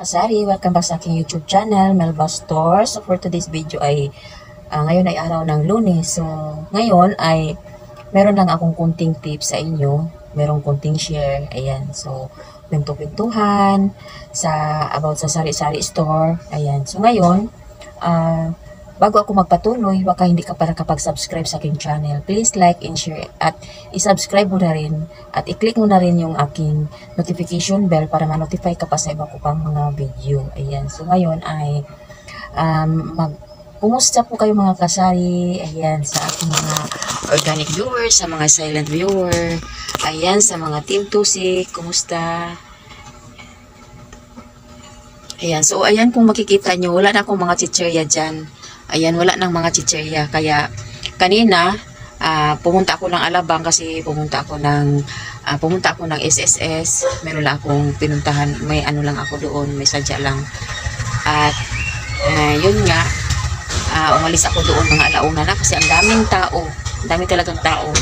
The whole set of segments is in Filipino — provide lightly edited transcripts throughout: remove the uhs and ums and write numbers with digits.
Kasari, welcome back sa aking YouTube channel, Melba Store. So for today's video ay, ngayon ay araw ng Lunes. So ngayon ay meron lang akong kunting tips sa inyo. Merong kunting share. Ayan, so pinto-pintuhan about sa sari-sari store. Ayan, so ngayon, bago ako magpatuloy, baka hindi ka pa nakapag-subscribe sa aking channel, please like and share at i-subscribe mo na rin at i-click mo na rin yung aking notification bell para ma-notify ka pa sa iba ko pang mga video. Ayan. So ngayon ay kumusta po kayo mga kasari? Ayan, sa aking mga organic viewers, sa mga silent viewer. Ayan, sa mga Team Tusik, kumusta? Ayan, so ayan kung makikita nyo, wala na akong mga chichirya dyan. Ayan, wala nang mga chichirya. Kaya, kanina, pumunta ako ng Alabang kasi pumunta ako ng SSS. Meron lang akong pinuntahan. May ano lang ako doon. May sadya lang. At, yun nga, umalis ako doon mga alauna na kasi ang daming tao. Ang dami talagang tao.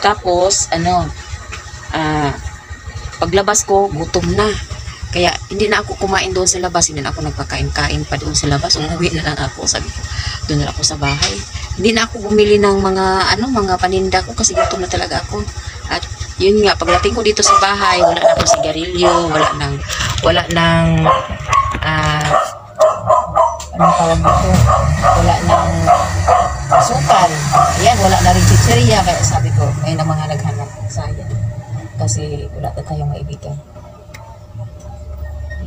Tapos, paglabas ko, gutom na. Kaya, hindi na ako kumain doon sa labas. Hindi na ako nagpakain-kain pa doon sa labas. Umuwi na lang ako. Sabi ko, doon na ako sa bahay. Hindi na ako bumili ng mga paninda ko kasi gutom na talaga ako. At, yun nga, pagdating ko dito sa bahay, wala na akong sigarilyo, wala nang anong tawag dito? Wala nang asukal. Ayan, wala na rin chichirya. Kaya sabi ko, may na mga naghanap sa ayan. Kasi wala na tayong maibigan.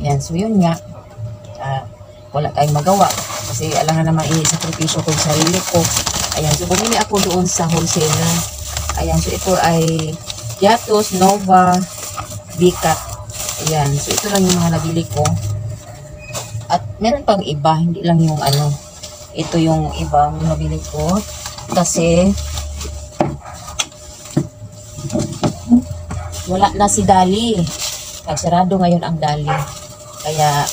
Yan, so yun nga, wala tayong magawa kasi alangan naman i-sakripisyo ko sa sarili ko. Ayan, so bumili ako doon sa wholesaler. Ayan, so ito ay Yatos, Nova, Bicat. Ayan, so ito lang yung mga nabili ko. At meron pang iba, hindi lang yung ito yung ibang nabili ko. Kasi wala na si Dali. Nagsarado ngayon ang Dali. Kaya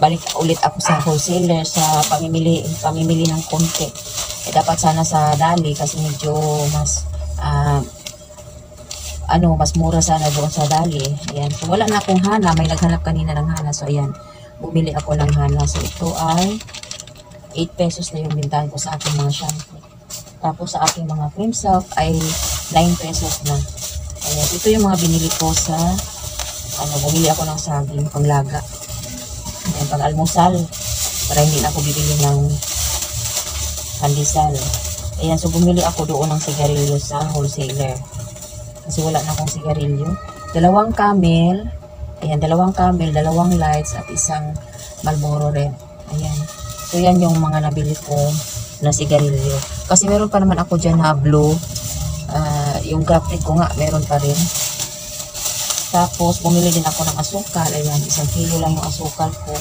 balik ulit ako sa wholesaler sa pamimili ng konti. Dapat sana sa Dali kasi medyo mas mas mura sana doon sa Dali. Ayan. So wala na akong Hana, may naghanap kanina ng Hana. So ayan, bumili ako ng Hana. So ito ay 8 pesos na yung bintahan ko sa aking mga shampoo. Tapos sa aking mga cream soap ay 9 pesos na. Ayan, ito yung mga binili ko sa bumili ako ng saging panglaga. Ayan, pang almusal para hindi na ako bibili ng pandesal. Ayan, so bumili ako doon ng sigarilyo sa wholesaler kasi wala na akong sigarilyo. Dalawang Camel, ayan, dalawang lights at isang Marlboro Red. Ayan, so yan yung mga nabili ko na sigarilyo kasi meron pa naman ako dyan na blue. Yung graphic ko nga meron pa rin. Tapos, bumili din ako ng asukal. Ayan, 1 kilo lang yung asukal ko.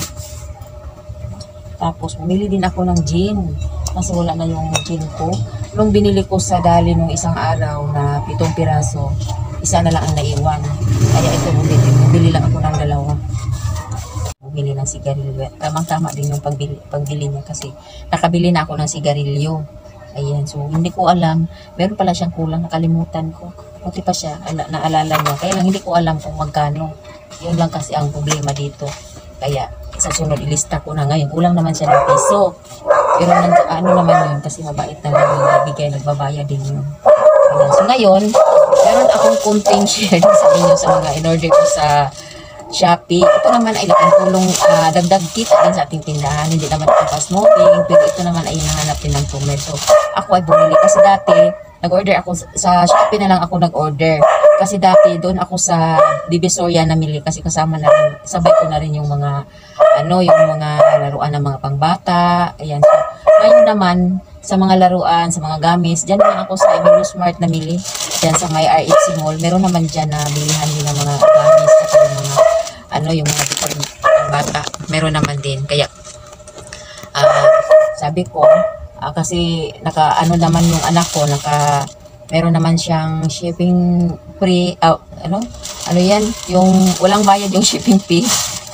Tapos, bumili din ako ng gin. Kasi wala na yung gin ko. Nung binili ko sa Dali nung isang araw na 7 piraso, isa na lang ang naiwan. Kaya ito, bumili lang ako ng 2. Bumili ng sigarilyo. Tamang-tama din yung pagbili niya kasi nakabili na ako ng sigarilyo. Ayan, so hindi ko alam. Meron pala siyang kulang, nakalimutan ko. Buti pa siya, naalala niya. Kaya lang hindi ko alam kung magkano. Yun lang kasi ang problema dito. Kaya sa sunod ilista ko na ngayon. Kulang naman siya ng piso. Pero naman yun kasi mabait na lang yung nabigay, nagbabayad din yun. Ayan, so ngayon, meron akong kunting share sa inyo sa mga in-order ko sa Shopee. Ito naman ay laking tulong dagdag kita din sa ating tindahan. Hindi naman ito pa-smoking, pero ito naman ay nahanap din ng tumer. So, ako ay bumili kasi dati, nag-order ako sa Shopee na lang ako nag-order. Kasi dati doon ako sa Divisoria namili kasi kasama na rin, sabay ko na rin yung mga yung mga laruan ng mga pangbata. Ayan. So, ngayon naman sa mga laruan, sa mga gamis, diyan lang ako sa Evelo Smart namili. Diyan sa may RH Mall, meron naman diyan na bilihan din ng mga gamis at yung mga bata, meron naman din. Kaya sabi ko kasi naman yung anak ko, meron naman siyang shipping free, yan, yung walang bayad yung shipping fee.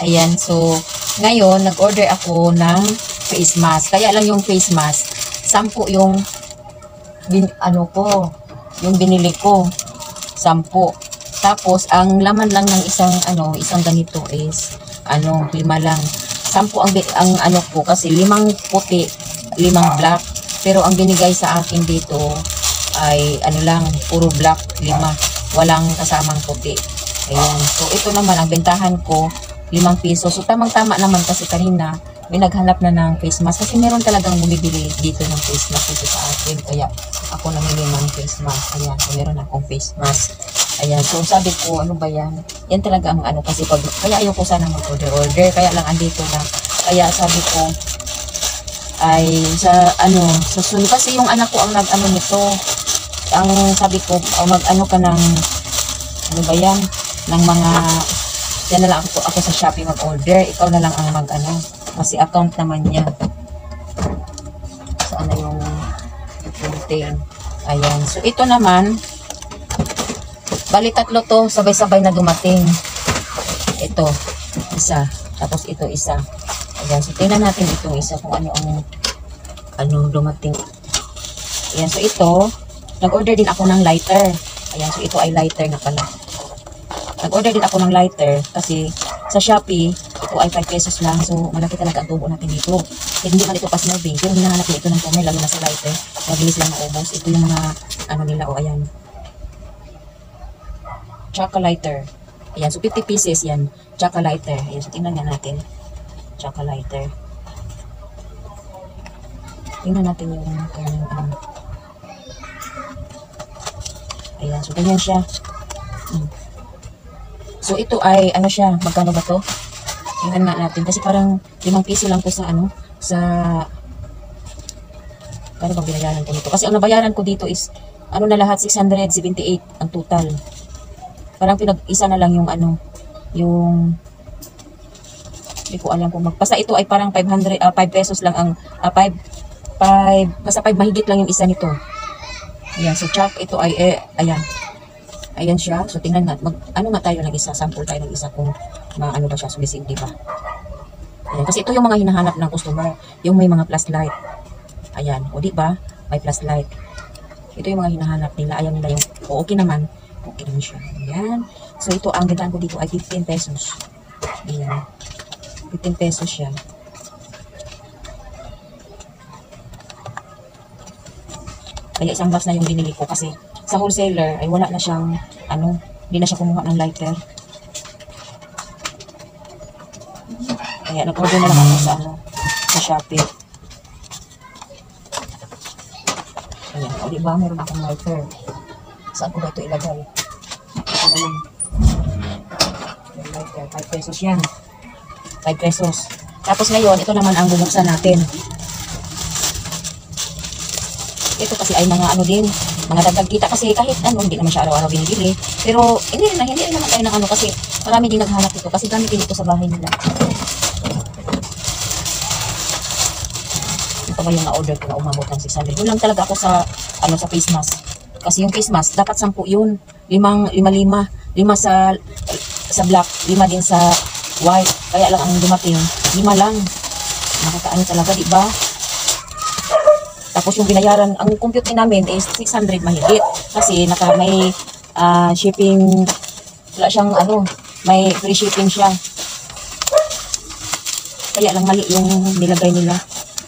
Ayan, so ngayon nag-order ako ng face mask. Kaya lang yung face mask 10 yung binili ko. 10. Tapos, ang laman lang ng isang ganito is, 5 lang. 10 ang ano ko, kasi 5 puti, 5 black. Pero ang binigay sa akin dito ay, puro black, 5. Walang kasamang puti. Ayan. So, ito naman, ang bentahan ko, 5 piso. So, tamang-tama naman kasi kanina, may naghanap na ng face mask. Kasi meron talagang bumibili dito ng face mask dito sa akin. Kaya, ako namili ng face mask. Ayan. So, meron akong face mask. Ayan, so sabi ko, ano ba yan? Yan talaga ang kasi kaya ayoko sana mag-order. Kaya lang andito na. Kaya sabi ko, ay, sa sunod. Kasi yung anak ko ang nito. Ang sabi ko, mag-ano ka ng, ano ba yan? Ng mga, yan na lang ako sa Shopee mag-order. Ikaw na lang ang kasi account naman niya. Saan na yung contain? Ayan, so ito naman, bali 3 to, sabay-sabay na dumating. Ito, isa. Tapos ito, isa. Ayan, so tingnan natin itong isa kung ano dumating. Ayan, so ito, nag-order din ako ng lighter. Ayan, so ito ay lighter na pala. Nag-order din ako ng lighter kasi sa Shopee, ito ay 5 pesos lang. So, malaki talaga ang tubo natin dito. Hindi man ito pa-snubbing. Pero hinahanap ko ito ng pumer, lalo na sa lighter. Mabilis lang maubos. Ito yung mga, nila, ayan. Chaka lighter. Ayan, so 50 pieces yan. Chaka lighter. Ayan, so tingnan nga natin. Chaka lighter. Tingnan natin yung kanyang Ayan, so ganyan siya. So ito ay, siya, magkano ba to? Tingnan nga natin. Kasi parang 5 piso lang to sa kano ba binayaran ko nito? Kasi ang nabayaran ko dito is, na lahat, 678 ang total. Parang pinag-isa na lang yung hindi ko alam kung basta ito ay parang 5 pesos lang ang, basta 5 mahigit lang yung isa nito. Ayan, so chak, ito ay, ayan. Ayan siya. So, tingnan nga. Nga tayo ng isa. Sample tayo ng isa kung ba siya. Sumisig, diba? Ayan. Kasi ito yung mga hinahanap ng customer. Yung may mga flashlight. Ayan. O, diba? May flashlight. Ito yung mga hinahanap nila. Ayan nila yung, okay naman. Okay naman siya. Ayan. So, ito, ang gandaan ko dito ay 15 pesos. Ayan. 15 pesos siya. Kaya isang box na yung binili ko kasi sa wholesaler ay wala na siyang hindi na siya kumuha ng lighter. Kaya nag-order na lang ako sa Shopee. Ayan, o diba meron akong lighter. Saan ko ba ito ilagay? Ito na lang. Lighter, 5 pesos yan. 5 pesos. Tapos ngayon, ito naman ang bubuksan natin. Ito kasi ay mga mga dagdag kita kasi kahit hindi naman siya araw-araw binibili. Pero hindi rin naman tayo ng kasi marami din naghanap ito kasi gamitin ito sa bahay nila. Ito ba yung na-order ko na umabot ng 600. Doon lang talaga ako sa sa face mask. Kasi yung face mask dapat 10 yun. 5 sa black, 5 din sa white. Kaya lang ang dumating 5 lang. Nakakaano talaga, di ba? Tapos yung binayaran, ang compute namin is 600 mahigit. Kasi may shipping, wala siyang may free shipping siya. Kaya lang mali yung nilagay nila.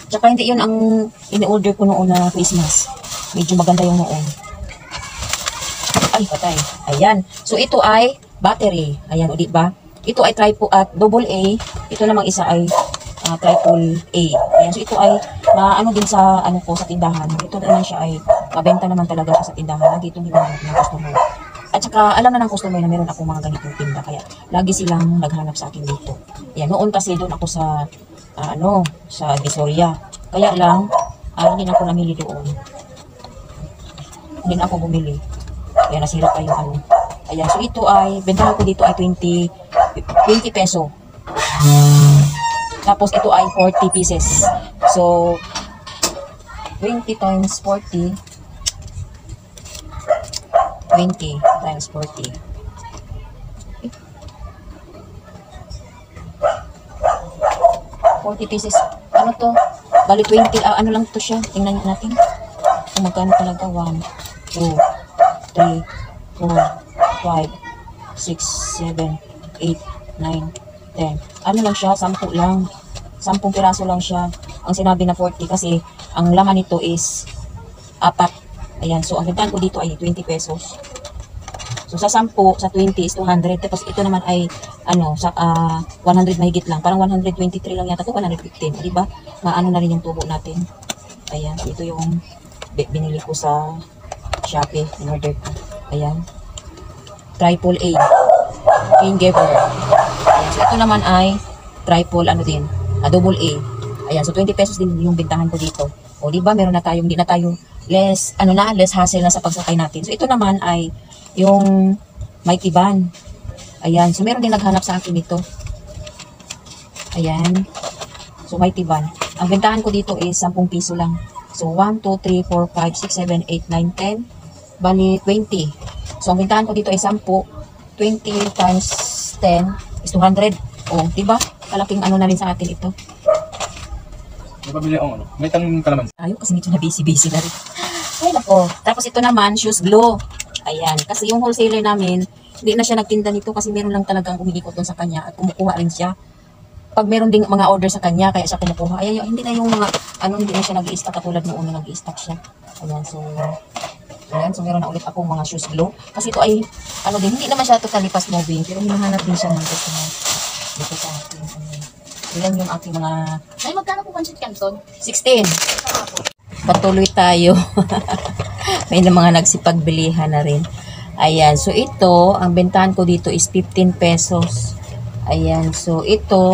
Tsaka hindi yun ang in-order ko noon na face mask. Medyo maganda yung noon. Ay, patay. Ayan. So ito ay battery. Ayan, o diba? Ito ay double A. Ito namang isa ay triple A. Ayan, so ito ay din sa sa tindahan. Ito naman siya ay mabenta naman talaga sa tindahan. Dito hinahanap ng customer. At saka alam na ng customer na meron akong mga ganitong tinda. Kaya lagi silang naghanap sa akin dito. Ayan, noon kasi doon ako sa sa Divisoria. Kaya lang hindi na ako namili doon. Hindi na ako bumili. Kaya nasira pa yung Ayan, so ito ay bentahan ko dito ay 20 peso. Tapos ito ay 40 pieces. So 20 times 40. 20 times 40. 40 pieces. Ano to? Bali 20. Ano lang to siya? Tingnan natin. Kung magkano talaga. 1, 2, 3, 4, 5, 6, 7, 8, 9, 10. Ano lang siya, 10 lang. 10 piraso lang siya. Ang sinabi na 40 kasi ang laman nito is 4. Ayan, so ang bentahan ko dito ay 20 pesos. So sa 10, sa 20 is 200. Tapos ito naman ay sa 100 mahigit lang. Parang 123 lang yata ito, 115. Di ba? Maano na rin yung tubo natin. Ayan, ito yung binili ko sa Shopee. In-order ko. Ayan. Triple A. Ingeber. Ayan, so ito naman ay triple double A. Ayan, so 20 pesos din yung bintahan ko dito. O di ba, meron na tayong, hindi na tayo less hassle na sa pagsakay natin. So ito naman ay yung Mighty Van. Ayan, so meron din naghanap sa akin dito. Ayan. So Mighty Van. Ang bentahan ko dito is 10 piso lang. So 1, 2, 3, 4, 5, 6, 7, 8, 9, 10. Bali 20. So ang bentahan ko dito ay 10. 20 times 10 is 200. Oh, diba? Kalaking na rin sa atin ito. Napabili ang may tanong kalaman. Ayaw kasi medyo na busy na rin. Ay nako. Tapos ito naman, shoes glue. Ayan. Kasi yung wholesaler namin, hindi na siya nagtinda nito kasi meron lang talagang umiikot doon sa kanya at kumukuha rin siya. Pag meron ding mga order sa kanya, kaya siya kumukuha. Ayan, hindi na yung mga, hindi na siya nag-i-stock katulad ng una nag-i-stock siya. Ayan, so meron na ulit akong mga shoes glue. Kasi ito ay, hindi naman siya totally fast moving, pero hinahanap din siya ng customer dito sa akin. Ilan yung aking mga... Ay, magkano po pancit canton? 16. Patuloy tayo. May mga nagsipagbilihan na rin. Ayan, so ito, ang bentahan ko dito is 15 pesos. Ayan, so ito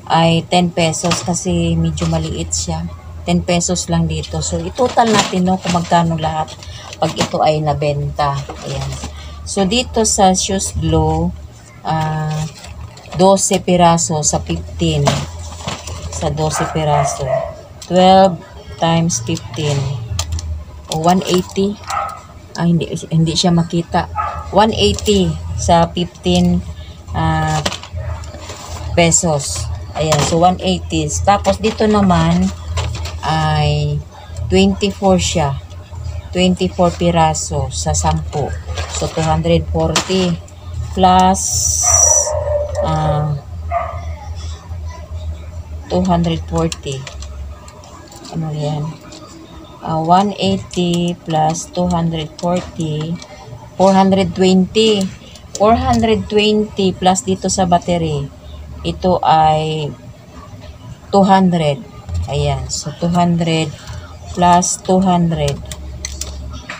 ay 10 pesos kasi medyo maliit siya. 10 pesos lang dito. So, i-total natin kung magkano lahat pag ito ay nabenta. Ayan. So, dito sa shoes glue, 12 piraso sa 15. Sa 12 piraso. 12 times 15. O 180. Hindi siya makita. 180 sa 15 pesos. Ayan, so 180. Tapos dito naman ay 24 siya. 24 piraso sa 10. So 240 plus 240. Ano yan? 180 plus 240, 420. 420 plus dito sa battery. Ito ay 200. Ayan. So, 200 plus 200.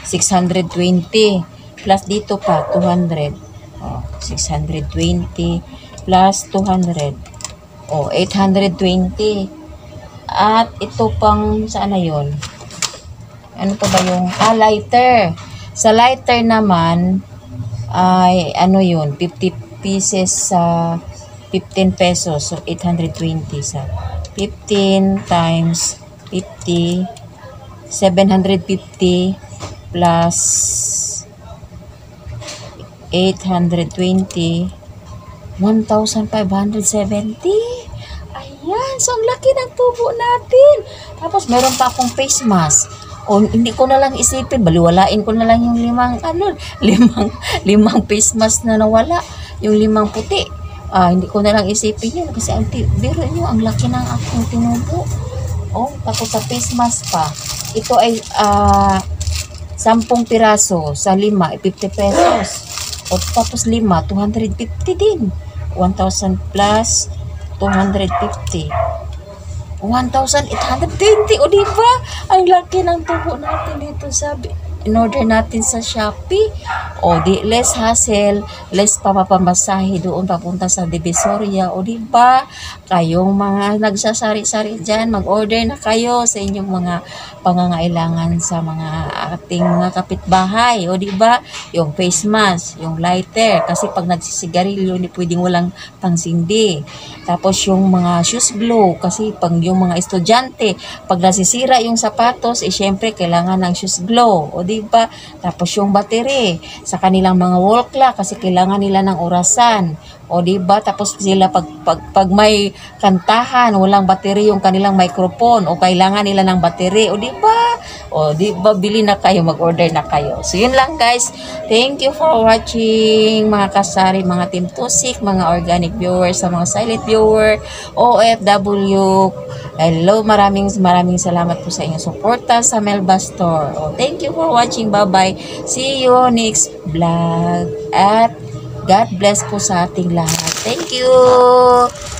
620. Plus dito pa, 200. 620 plus 200. 820. At ito pang, saan na yun? Ano pa ba yung, lighter. Sa lighter naman, ay, yun, 50 pieces sa 15 pesos. So, 820 sa 15 times 50, 750 plus 820, 1,570. Ayan, so ang laki ng tubo natin. Tapos, meron pa akong face mask. O, hindi ko na lang isipin, baliwalain ko na lang yung limang face mask na nawala. Yung 5 puti. Hindi ko na lang isipin yun kasi biro nyo, ang laki ng aking tinubo. Tapos sa face mask pa, ito ay 10 piraso sa 5, 50 pesos. Tapos 5, 250 din. 1,000 plus 250. 1,820. O diba? Ang laki ng tubo natin dito sa in-order natin sa Shopee. Less hassle, less papapamasahe doon papunta sa Divisoria. O diba? Kayong mga nagsasari-sari dyan, mag-order na kayo sa inyong mga pangangailangan sa mga ating mga kapitbahay. O diba? Yung face mask, yung lighter. Kasi pag nagsisigarilyo, hindi pwedeng walang pangsindi. Tapos yung mga shoes glue. Kasi pag yung mga estudyante, pag nasisira yung sapatos, syempre kailangan ng shoes glue. O diba? Tapos yung battery sa kanilang mga wall clock kasi kailangan nila ng orasan. O diba? Tapos sila pag may kantahan, walang battery yung kanilang microphone o kailangan nila ng battery. O diba? O, di ba, bili na kayo, mag-order na kayo. So, yun lang guys. Thank you for watching, mga kasari, mga Team Tusik, mga organic viewers, sa mga silent viewer, OFW. Hello, maraming salamat po sa inyong suporta sa Melba Store. O, thank you for watching. Bye-bye. See you next vlog. At God bless po sa ating lahat. Thank you!